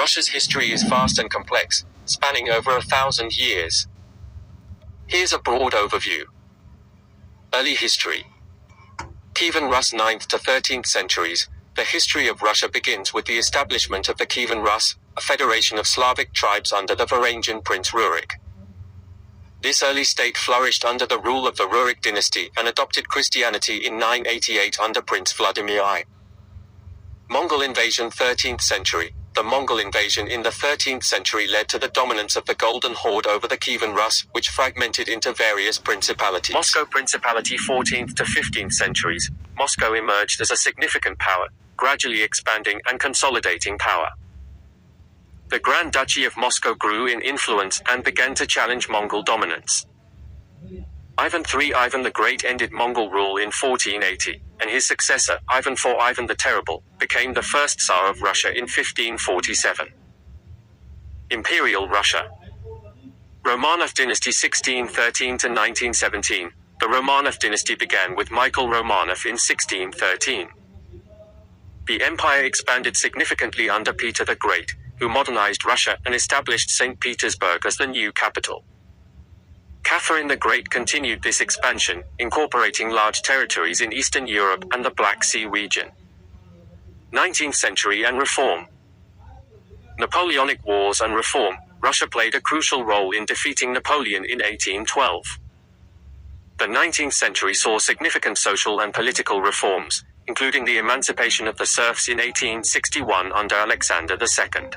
Russia's history is vast and complex, spanning over 1,000 years. Here's a broad overview. Early history. Kievan Rus 9th to 13th centuries. The history of Russia begins with the establishment of the Kievan Rus, a federation of Slavic tribes under the Varangian Prince Rurik. This early state flourished under the rule of the Rurik dynasty and adopted Christianity in 988 under Prince Vladimir I. Mongol invasion 13th century. The Mongol invasion in the 13th century led to the dominance of the Golden Horde over the Kievan Rus, which fragmented into various principalities. Moscow Principality 14th to 15th centuries. Moscow emerged as a significant power, gradually expanding and consolidating power. The Grand Duchy of Moscow grew in influence and began to challenge Mongol dominance. Ivan the Great ended Mongol rule in 1480, and his successor, Ivan IV Ivan the Terrible, became the first Tsar of Russia in 1547. Imperial Russia. Romanov dynasty 1613 to 1917. The Romanov dynasty began with Michael Romanov in 1613. The empire expanded significantly under Peter the Great, who modernized Russia and established St. Petersburg as the new capital. Catherine the Great continued this expansion, incorporating large territories in Eastern Europe and the Black Sea region. 19th century and reform. Napoleonic Wars and reform. Russia played a crucial role in defeating Napoleon in 1812. The 19th century saw significant social and political reforms, including the emancipation of the serfs in 1861 under Alexander II.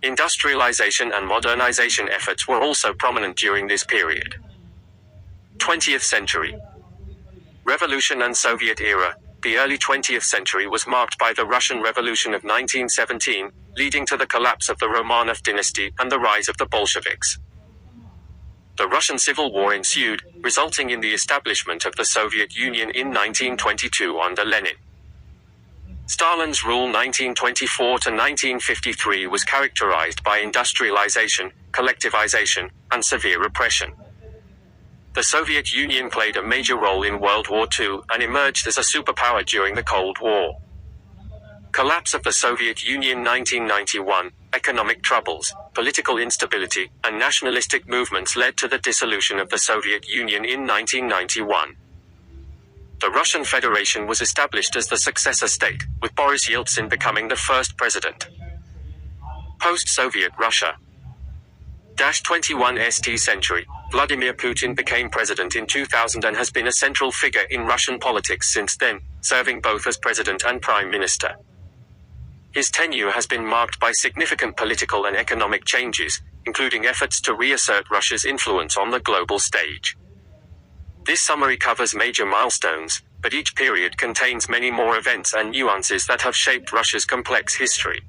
Industrialization and modernization efforts were also prominent during this period. 20th century. Revolution and Soviet era. The early 20th century was marked by the Russian Revolution of 1917, leading to the collapse of the Romanov dynasty and the rise of the Bolsheviks. The Russian Civil War ensued, resulting in the establishment of the Soviet Union in 1922 under Lenin. Stalin's rule 1924 to 1953 was characterized by industrialization, collectivization, and severe repression. The Soviet Union played a major role in World War II and emerged as a superpower during the Cold War. Collapse of the Soviet Union 1991, economic troubles, political instability, and nationalistic movements led to the dissolution of the Soviet Union in 1991. The Russian Federation was established as the successor state, with Boris Yeltsin becoming the first president. Post-Soviet Russia. 21st century. Vladimir Putin became president in 2000 and has been a central figure in Russian politics since then, serving both as president and prime minister. His tenure has been marked by significant political and economic changes, including efforts to reassert Russia's influence on the global stage. This summary covers major milestones, but each period contains many more events and nuances that have shaped Russia's complex history.